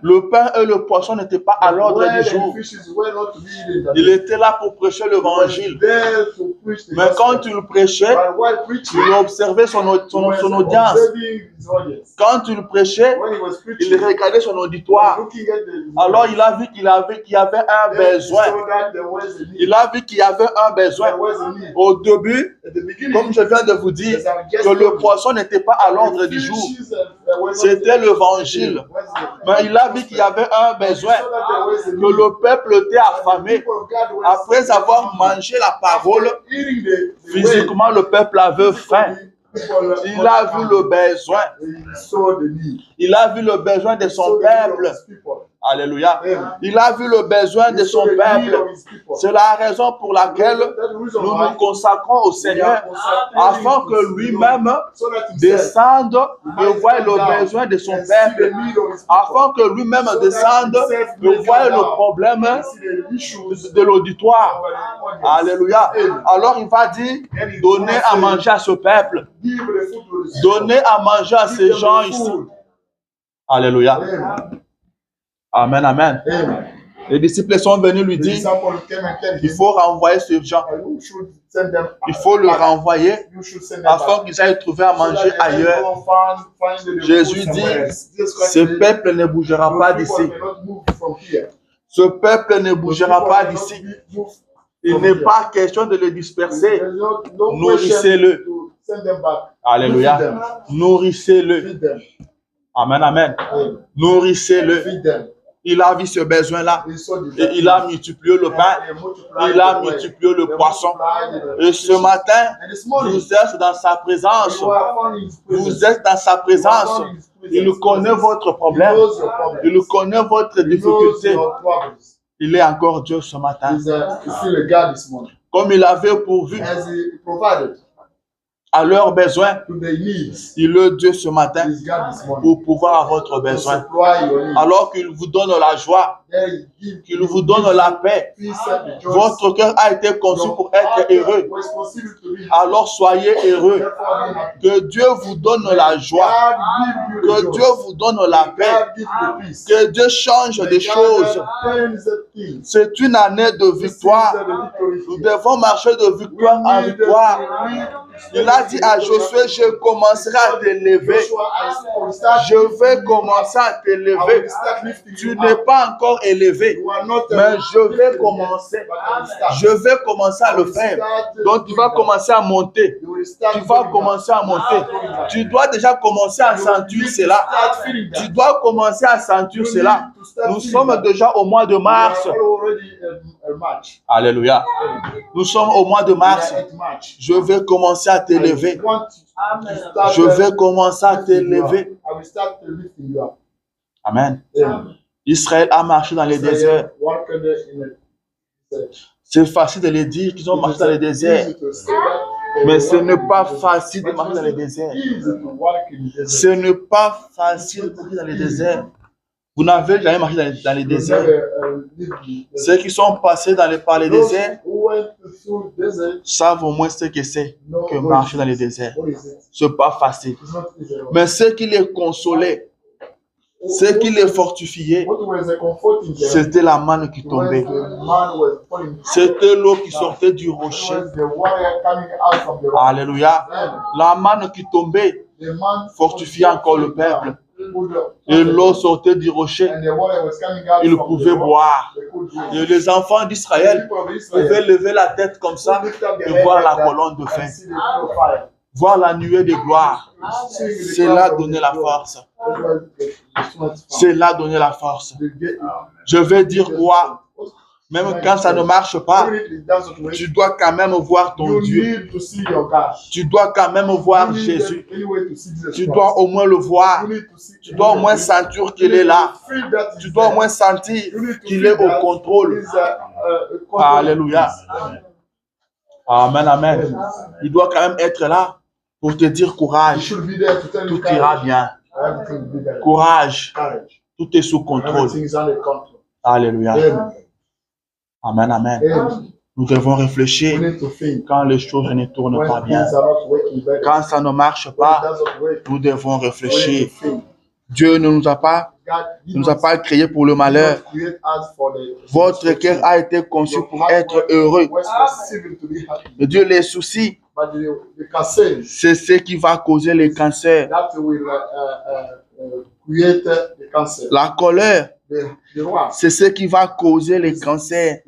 Le pain et le poisson n'étaient pas à l'ordre du jour. Il était là pour prêcher l'évangile. Mais quand il prêchait, il observait son audience. Quand il prêchait, il regardait son auditoire. Alors il a vu qu'il y avait un besoin. Il a vu qu'il y avait un besoin. Au début, comme je viens de vous dire, que le poisson n'était pas à l'ordre du jour. C'était l'évangile. Mais il a vu qu'il y avait un besoin, que le peuple était affamé. Après avoir mangé la parole, physiquement le peuple avait faim. Il a vu le besoin. Il a vu le besoin de son peuple. Alléluia. Il a vu le besoin de son peuple. C'est la raison pour laquelle nous nous consacrons au Seigneur, afin que lui-même descende et voie le besoin de son peuple, afin que lui-même descende et voie le problème de l'auditoire. Alléluia. Alors il va dire, donnez à manger à ce peuple. Donnez à manger à ces gens ici. Alléluia. Amen, amen. Les disciples sont venus lui dire, il faut renvoyer ces gens. Il faut le renvoyer afin qu'ils aillent trouver à manger ailleurs. Jésus dit, ce peuple ne bougera pas d'ici. Ce peuple ne bougera pas d'ici. Il n'est pas question de le disperser. Nourrissez-le. Alléluia. Nourrissez-le. Amen, amen. Nourrissez-le. Il a vu ce besoin-là. Et il a multiplié le pain. Il a multiplié le poisson. Et ce matin, vous êtes dans sa présence. Vous êtes dans sa présence. Il connaît votre problème. Il connaît votre difficulté. Il est encore Dieu ce matin. Comme il avait pourvu à leurs besoins, il est Dieu ce matin pour pouvoir à votre besoin. Alors qu'il vous donne la joie, qu'il vous donne la paix, votre cœur a été conçu pour être heureux. Alors soyez heureux. Que Dieu vous donne la joie, que Dieu vous donne la paix, que Dieu change des choses. C'est une année de victoire. Nous devons marcher de victoire en victoire. Il a dit à Josué, je commencerai à t'élever. Je vais commencer à t'élever. Tu n'es pas encore élevé, mais je vais commencer. Je vais commencer à le faire. Donc tu vas commencer à monter. Tu vas commencer à monter. Tu dois déjà commencer à sentir cela. Tu dois commencer à sentir cela. Nous sommes déjà au mois de mars. Alléluia. Nous sommes au mois de mars. Je vais commencer à t'élever. Je vais commencer à t'élever. Amen. Israël a marché dans les déserts. C'est facile de le dire qu'ils ont marché dans les déserts. Mais ce n'est pas facile de marcher dans les déserts. Ce n'est pas facile de marcher dans les déserts. Vous n'avez jamais marché dans les déserts. Ceux qui sont passés par les déserts savent au moins ce que c'est que marcher dans les déserts. Ce n'est pas facile. Mais ceux qui les consolaient, ceux qui les fortifiaient, c'était la manne qui tombait. C'était l'eau qui sortait du rocher. Alléluia. La manne qui tombait fortifiait encore le peuple. Et l'eau sortait du rocher. Ils pouvaient boire. Et les enfants d'Israël pouvaient lever la tête comme ça et voir la colonne de feu. Voir la nuée de gloire. C'est là donner la force. C'est là donner la force. Je vais dire quoi? Même quand ça ne marche pas, tu dois quand même voir ton Dieu. Tu dois quand même voir Jésus. Tu dois au moins le voir. Tu dois au moins sentir qu'il est là. Tu dois au moins sentir qu'il est au contrôle. Alléluia. Amen, amen. Il doit quand même être là pour te dire courage. Tout ira bien. Courage. Tout est sous contrôle. Alléluia. Amen, amen. Nous devons réfléchir quand les choses ne tournent pas bien. Quand ça ne marche pas, nous devons réfléchir. Dieu ne nous a pas créés pour le malheur. Votre cœur a été conçu pour être heureux. Et Dieu, les soucis, c'est ce qui va causer les cancers. La colère, c'est ce qui va causer les cancers.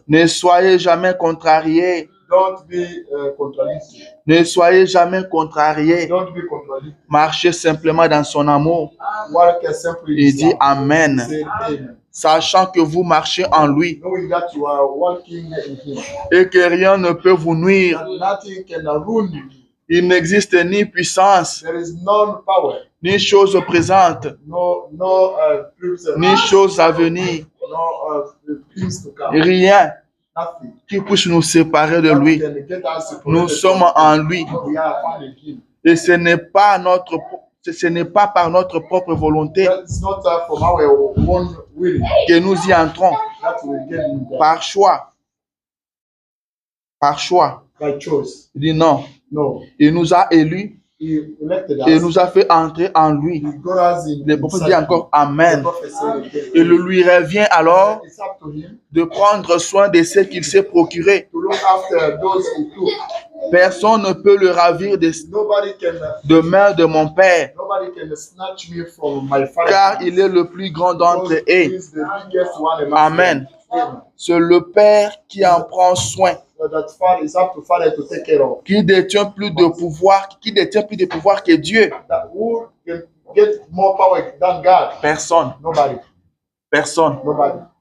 Ne soyez jamais contrariés. Ne soyez jamais contrariés. Marchez simplement dans son amour. Il dit Amen. Sachant que vous marchez en lui et que rien ne peut vous nuire. Il n'existe ni puissance, ni chose présente, ni chose à venir. Rien qui puisse nous séparer de lui. Nous sommes en lui. Et ce n'est pas par notre propre volonté que nous y entrons. Par choix. Par choix. Il dit non. Il nous a élus et nous a fait entrer en lui. Le prophète dit encore Amen. Et le lui revient alors de prendre soin de ce qu'il s'est procuré. Personne ne peut le ravir de main de mon Père, car il est le plus grand d'entre eux. Amen. C'est le Père qui en prend soin, qui détient plus de pouvoir, que Dieu. Personne. Personne.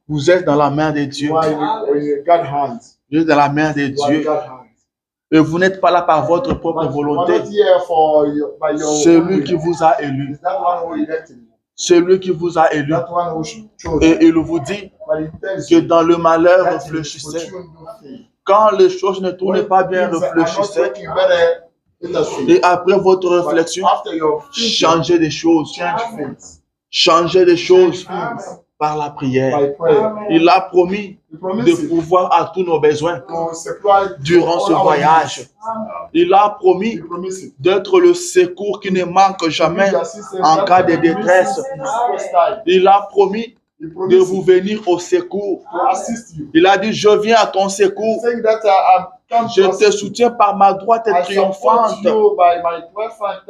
Vous êtes dans la main de Dieu. Vous êtes dans la main de Dieu. Et vous n'êtes pas là par votre propre volonté. C'est lui qui vous a élu. C'est lui qui vous a élu. Et il vous dit que dans le malheur, réfléchissez. Quand les choses ne tournent pas bien, réfléchissez. Et après votre réflexion, changez des choses. Changez des choses par la prière. Il a promis de pouvoir à tous nos besoins durant ce voyage. Il a promis d'être le secours qui ne manque jamais en cas de détresse. Il a promis de vous venir au secours. to assist you. Il a dit, je viens à ton secours. Saying that I'm come Je to te assist you. soutiens par ma droite I triomphante. support you by my triumphant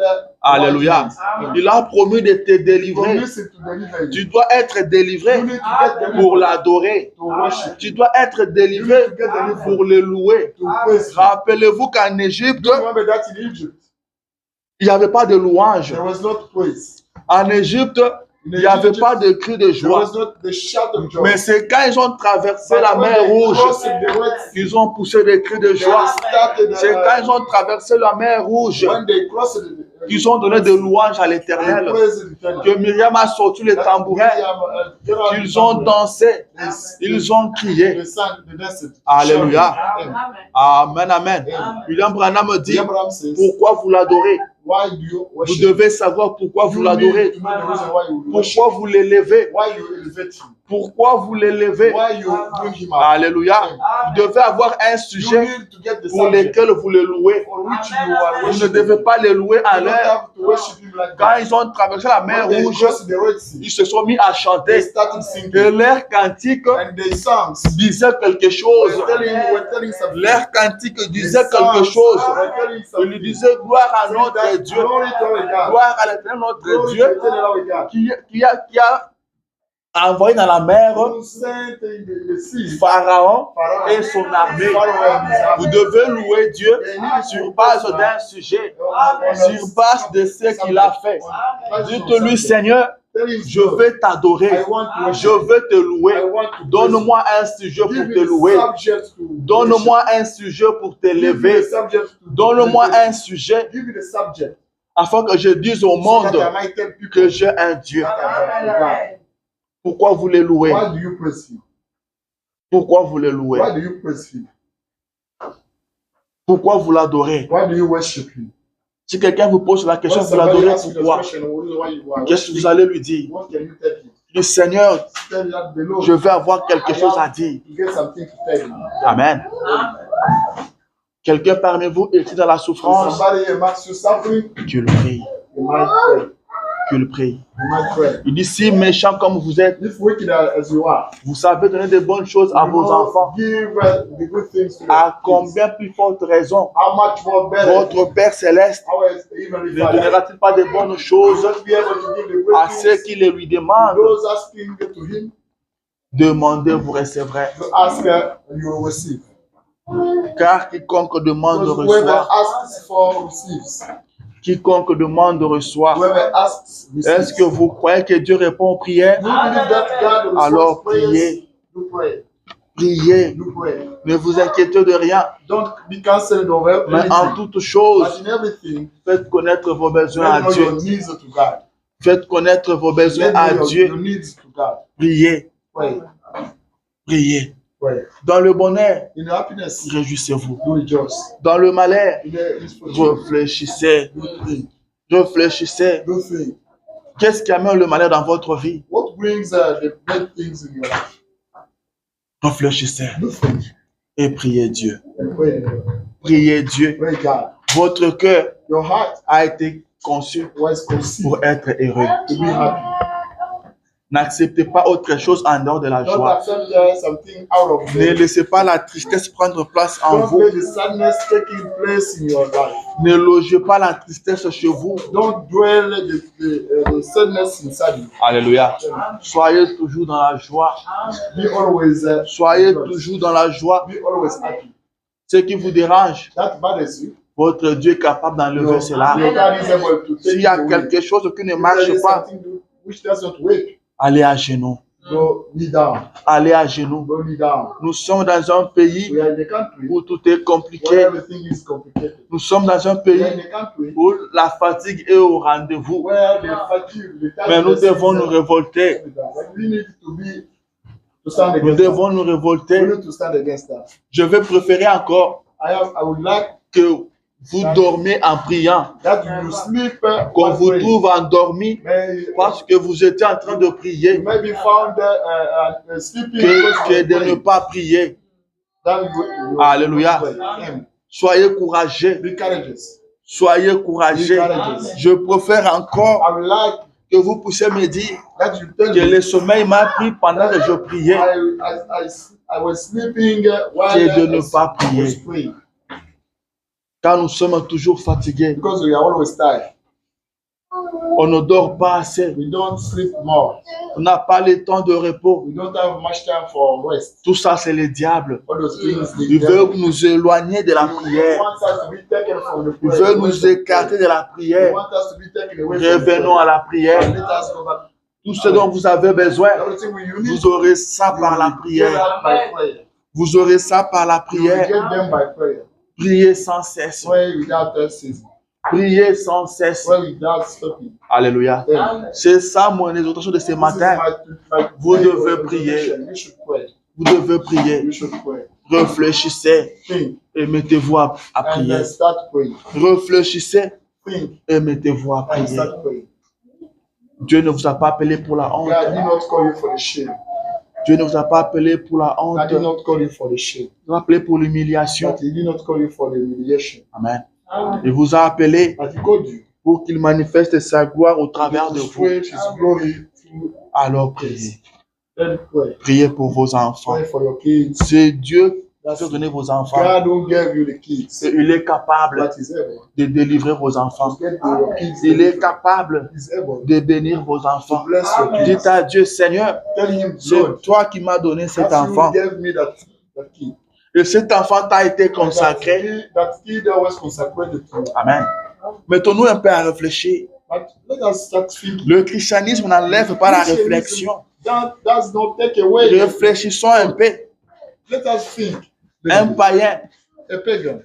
Alléluia. right hand. Il a promis de te délivrer. Promise to deliver you. Tu dois être délivré You need to get delivered pour l'adorer. to worship. Tu dois être délivré pour le louer. To praise you. Rappelez-vous qu'en Égypte, Do you remember that in Egypt? il n'y avait pas de louange. There was not praise. En Égypte, il n'y avait pas de cri de There joie. was not the shout of joy. Mais c'est quand ils ont traversé la But when mer they Rouge crossed the Red Sea, qu'ils ont poussé des cris de they joie. started, C'est quand ils ont traversé la mer Rouge when they crossed qu'ils ont donné des louanges à l'Éternel. Que Myriam a sorti les tambourins. Qu'ils ont dansé. Ils ont crié. Alléluia. Amen, amen. William Branham dit, Abraham says, pourquoi vous l'adorez? why do you Vous worship? devez savoir pourquoi vous You l'adorez. need to know the reason why you worship. Pourquoi vous l'élevez? Why you elevate him. Pourquoi vous l'élevez? Why you bring him up. Alléluia. Vous devez avoir un You sujet need to get the pour subject lequel vous le louez. for which you are Vous ne worshiping. devez pas les louer à You don't l'air. have to worship him like Quand that. ils ont traversé la mer When they Rouge, crossed the Red Sea, ils se sont mis à they chanter. started singing. Et leur cantique And their songs disait quelque chose. were telling something. Leur cantique Their disait songs quelque chose. were telling Il something. lui disait gloire à Saying notre that Dieu. glory to our God. Gloire à l'éternel notre Glory Dieu to eternal our God. qui a envoyé dans la mer Who sent in the sea Pharaon Pharaoh et son armée. Pharaoh and his Vous army. devez louer Dieu sur base d'un sujet, sur base de ce qu'il a fait. Dites-lui, Seigneur, Tell him, je veux t'adorer, I want to je worship. veux te louer. I want to Donne-moi un sujet pour Give te me louer. a subject to Donne-moi un sujet pour te worship. Give me lever. a subject to Donne-moi worship. un sujet Give me the subject. afin que je dise au So monde that I might tell people que j'ai un Dieu. that I have a God. Pourquoi vous les louez? Why do you praise him? Pourquoi vous les louez? Why do you praise him? Pourquoi vous l'adorez? Why do you worship him? Si quelqu'un vous pose la question, When vous somebody l'adorez asks you the pourquoi? question, why you are Qu'est-ce que vous worshiping, allez lui dire? what can you tell him? Le Seigneur, Tell that the Lord, je veux avoir quelque chose à dire. to get something to tell him. Amen. Quelqu'un parmi vous est dans la If souffrance, somebody amongst you suffering, qu'il prie, you might pray. qu'il prie. You might pray. Il dit, si méchant comme vous êtes, If wicked as you are, vous savez donner de bonnes choses à you vos know, enfants, give the good things to à your kids. combien plus forte raison How much more better votre Père Céleste how is even ne if I donnera-t-il pas de bonnes choses be able to give the à good ceux things qui les lui to demandent? those asking to him? Demandez, vous recevrez. To ask, you will receive. Car quiconque demande Because whoever reçoit. asks for receives. Quiconque demande reçoit. Whoever asks receives. Est-ce que vous croyez que Dieu répond aux prières? Do you believe that God responds Alors prayers? priez. Do pray. Priez. Do pray. Ne vous inquiétez de rien. Don't be concerned over Mais en anything. toute chose, But in everything, faites connaître vos besoins à let know Dieu. your needs to God. Faites connaître vos besoins Let à know your Dieu. needs to God. Priez. Pray. Priez. Pray. Dans le bonheur, In happiness, réjouissez-vous. do rejoice. Dans le malheur, In the misfortune, réfléchissez. do think. Réfléchissez. Do think. Qu'est-ce qui amène le malheur dans votre vie? What brings the bad things in your life? Réfléchissez Do think. et priez Dieu. And pray. Priez Dieu. Pray God. Votre cœur Your heart a été conçu was conceived pour être heureux. to be happy. N'acceptez pas autre chose en dehors de la Don't joie. accept something out of Ne the laissez pas la tristesse prendre place en Don't vous. let the sadness taking place in your life. Ne logez pas la tristesse chez vous. Don't dwell the sadness inside you. Alléluia. Soyez toujours dans la joie. Be always Soyez rejoice. toujours dans la joie. Be always happy. Ce qui vous dérange, That bothers you. votre Dieu est capable d'enlever Your cela. God is able to take S'il y a it away. quelque chose qui ne If marche there is pas, something which does not work, allez à genoux. go knee down. Allez à genoux. Go knee down. Nous sommes dans un pays We are in a country où tout est where compliqué. everything is complicated. Nous sommes dans un We are pays in a country où la fatigue est au rendez-vous. where the fatigue, the Mais nous tiredness devons is nous révolter. we need to stand Nous against that. devons nous We révolter. need to stand against that. Je vais préférer encore I would like que vous dormiez en priant, that you sleep qu'on vous praying. trouve endormi May parce que vous étiez en train de you prier, may be found sleeping que de ne pas prier. Alléluia. Soyez courageux. Be courageous. Soyez courageux. Je préfère encore I would like Que vous puissiez me dire that you tell que me le sommeil m'a pris pendant que je priais. I was sleeping while C'est de ne I pas was prier. praying. Car nous sommes toujours fatigués. Because we are always tired. On ne dort pas assez. We don't sleep more. On n'a pas le temps de repos. We don't have much time for rest. Tout ça, c'est le diable. All those things, Il veut nous éloigner de la He prière. wants us to be taken from the Il prayer. veut nous écarter de la He prière. wants us to be taken away from Revenons à la prayer. prière. And let us go back. Tout ce dont vous avez besoin, Everything you need, vous aurez ça par la you get prière. that by prayer. Vous aurez ça par la You will prière. get them by prayer. Priez sans cesse. Pray without ceasing. Priez sans cesse. Pray without stopping. Alléluia. Amen. C'est ça mon exhortation de ce This is matin. my Vous prayer devez prier. resolution. You should pray. Vous devez prier. You should pray. Réfléchissez Think et mettez-vous à and prier. then start praying. Réfléchissez Think et mettez-vous à and prier. start praying. Dieu ne vous a pas appelé pour la honte. God did not call you for the shame. Dieu ne vous a pas appelé pour la honte. God did not call you for the shame. Il vous a appelé pour l'humiliation. But He did not call you for the humiliation. Amen. Il vous a appelé But He called you pour qu'il manifeste sa gloire au travers de to vous. spread His glory through. Alors priez. Then pray. Priez pour vos enfants. Pray for your kids. C'est Dieu qui a donné vos enfants. God who gave you the kids. Et il est capable But He's able de délivrer vos to enfants. get your kids. Il est capable He's able de bénir vos to enfants. bless your kids. Dites à Dieu, Seigneur, Tell Him, c'est Lord, toi qui m'as donné cet that's you enfant. gave me that kid. Et cet enfant t'a été consacré. That kid that was consecrated to you. Amen. Mettons-nous un peu à réfléchir. But let us start thinking. Le christianisme n'enlève pas la réflexion. That does not take away. Réfléchissons un peu. Let us think. Un païen A pagan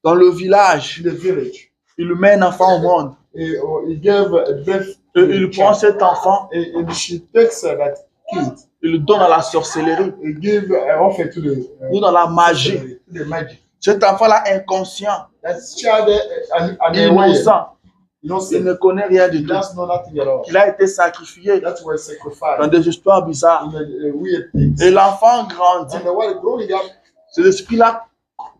dans le village, in the village. il met un enfant au monde. He gave a birth. Et il prend cet enfant, And she takes that kid. il le donne à la sorcellerie He give an offer to the ou dans la magie. to the magic. Cet enfant-là inconscient, That child innocent, you know, il ne connaît rien du he tout. does know nothing at all. Il a été sacrifié That was dans sacrificed des histoires bizarres. in a weird things. Et l'enfant grandit. And the while growing up, Cet esprit-là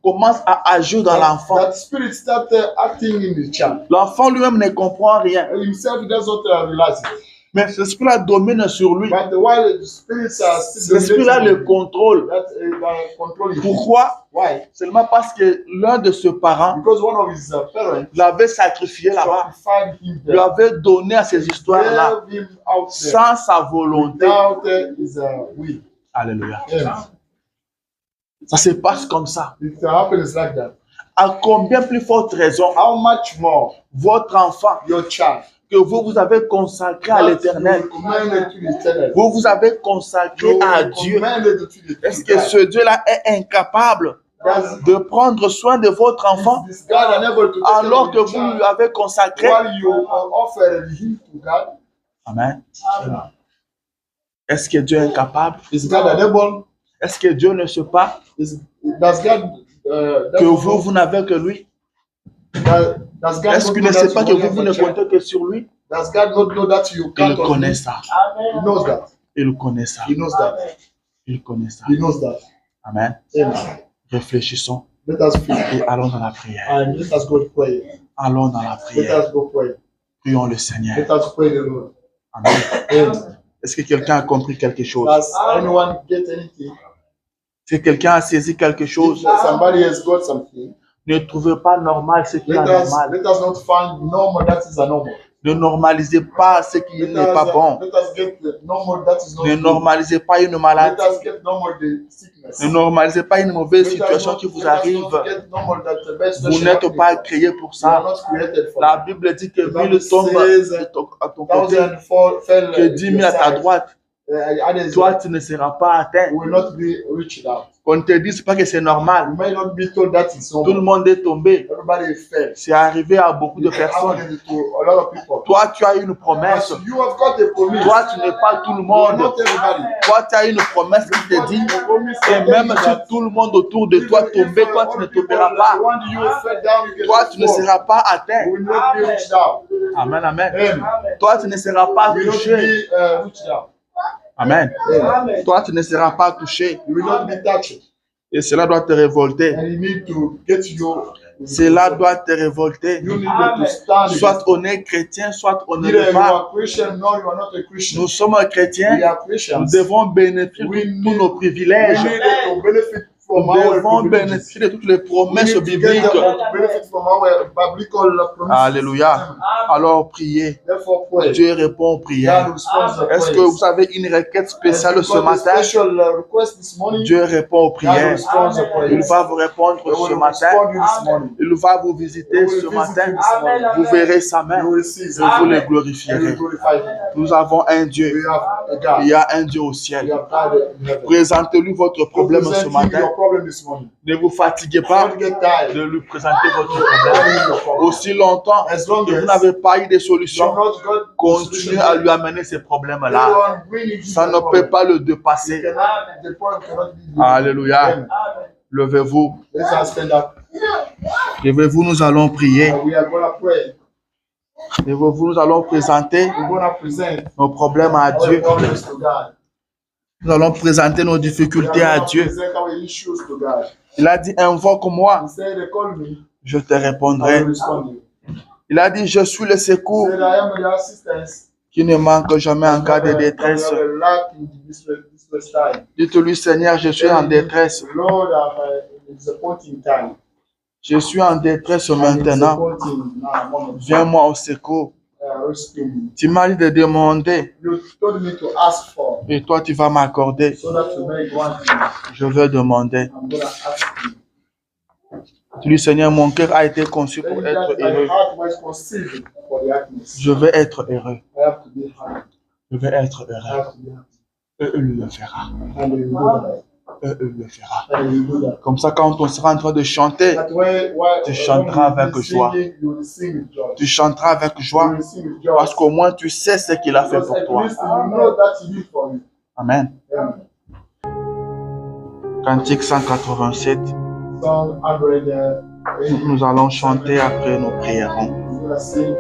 commence à agir dans l'enfant. that spirit started acting in the child. L'enfant lui-même ne comprend rien. Himself he does not realize it. Mais cet esprit-là domine sur lui. But while the spirits are Cet still esprit-là le contrôle. that control him. Pourquoi? Why? Seulement parce que l'un de ses parents Because one of his parents l'avait sacrifié là-bas, sacrificed him lui there. avait donné à ces histoires-là Gave him out there sans sa volonté. without his will. Alléluia. Yes. Ça se passe comme ça. It happens like that. À combien plus forte raison How much more votre enfant your child que vous avez consacré à l'éternel, you commanded to the eternal. vous avez consacré à Dieu. Commanded to the Est-ce que ce Dieu-là est incapable de prendre soin de votre enfant Is God unable to take alors que care of vous the lui child avez consacré? while you offered him to God? Amen. Est-ce que Dieu est incapable? Is God unable? Est-ce que Dieu ne sait pas Does God que vous n'avez que lui? does God Est-ce not qu'il know ne sait that pas you que only vous, have vous a ne child? comptez que sur lui? Does God not know that you Il can't on connaît him? ça. He knows that. Il connaît ça. He knows that. Il connaît ça. He knows that. Amen. Amen. Réfléchissons Let us pray. et allons dans la prière. And let us go pray. Allons dans la Let prière. us go pray. Prions le Seigneur. Let us pray the Lord. Amen. Amen. Est-ce que quelqu'un a compris quelque chose? Does anyone get anything? Si quelqu'un a saisi quelque chose, If somebody has got something, ne trouvez pas normal ce qui est let anormal. us not find normal that is a normal. Ne normalisez pas ce qui Let n'est pas bon. us get the normal that is not Ne good. normalisez pas une Let maladie. us get normal the sickness. Ne normalisez pas une mauvaise Let us situation not- qui vous let us arrive. not get normal that the best Vous situation n'êtes happening pas for us. créé pour We are ça. not created for La that. Bible dit que The Bible 1000 tombent says, à ton côté, Thousand fell que 10 000 à ta droite. others Toi, tu ne seras pas atteint. will not be reached out. Qu'on te dise pas que c'est normal. You may not be told that it's Tout le normal. monde est tombé. Everybody fell. C'est arrivé à beaucoup de It personnes. happened to a lot of people. Toi, tu as une promesse. But you have got a promise. Toi, tu n'es pas tout le You are monde. not everybody. Toi, tu as une promesse qui te dit A promise que that même tells you si that tout le monde autour de toi tombait, toi, tu ne tomberas pas. Toi, tu ne seras pas atteint. You will not be reached out. Amen, amen. Amen. Toi, tu ne seras pas You will not touché. be reached out. Amen. Amen. Toi, tu ne seras pas touché. You will not be touched. Et cela doit te révolter. And you need to get your Cela doit te révolter. You need to stand. Soit on est chrétien, soit on ne Either l'est you pas. are Christian, no, you are not a Christian. Nous sommes chrétiens. We are Nous Christians. devons bénéficier de tous nos We privilèges. need to benefit from Nous our devons privileges. bénéficier de toutes les We promesses need to get bibliques. the benefit from our biblical promises. Alléluia. Alors priez. Therefore, pray. Dieu répond aux God prières. responds to Est-ce que prayers. vous avez une requête spéciale Has ce you got a matin? special request this morning? Dieu répond aux God prières. responds to prayers. Il va vous répondre He will ce matin. respond you this morning. Il va vous visiter ce matin. Vous verrez sa main. You will see Et vous le and you glorifierez. will glorify Him. Nous avons un Dieu. We have a God. Il y a un Dieu au We ciel. have God in heaven. Présentez-lui votre problème ce Present him matin. your problem this morning. Ne vous fatiguez pas Don't get tired. de lui présenter votre problème. Aussi longtemps As long que vous as n'avez pas eu de you solution, have not got continuez à lui amener ces problèmes-là. everyone bringing you Ça the ne problem. peut pas le dépasser. The problem cannot be given. Alléluia. Amen. Levez-vous. Let's all stand up. Levez-vous, nous allons prier. And we are going to pray. Levez-vous, nous allons présenter We're going to present nos problèmes à our Dieu. problems to God. Nous allons présenter nos We are difficultés à going to Dieu. present our issues to God. Il a dit, invoque-moi, He said, call me, je te I will répondrai. respond to you. Il a dit, je suis le He secours said, I am your assistance. qui ne manque jamais en cas de détresse. You have a lack in this time. Dites-lui, Seigneur, je suis en détresse. Lord, I'm in disappointing time. Je suis en détresse I'm maintenant. disappointing now, moment. Viens-moi au secours. Rescue me. Tu m'as dit de demander You told me to ask for, et toi tu vas m'accorder. so that you may grant me. Je vais demander. I'm going to ask you. Tu dis, Seigneur, mon cœur a été conçu pour Then être that my heureux. heart was conceived for the happiness. Je vais être heureux. I have to be happy. Je vais être I heureux. have to be happy. Et il le fera. And you do that. Et il le fera. And you do that. Comme ça, quand on sera en train de chanter, That way, Tu chanteras when you avec be joie. singing, you will sing with joy. tu chanteras avec You joie. will sing with joy. Parce qu'au moins tu sais ce qu'il a fait Because pour at toi. least you know that he did for you. Amen. Amen. Cantique 187. Psalm 100. Nous allons chanter après, nous prierons. We're going to sing.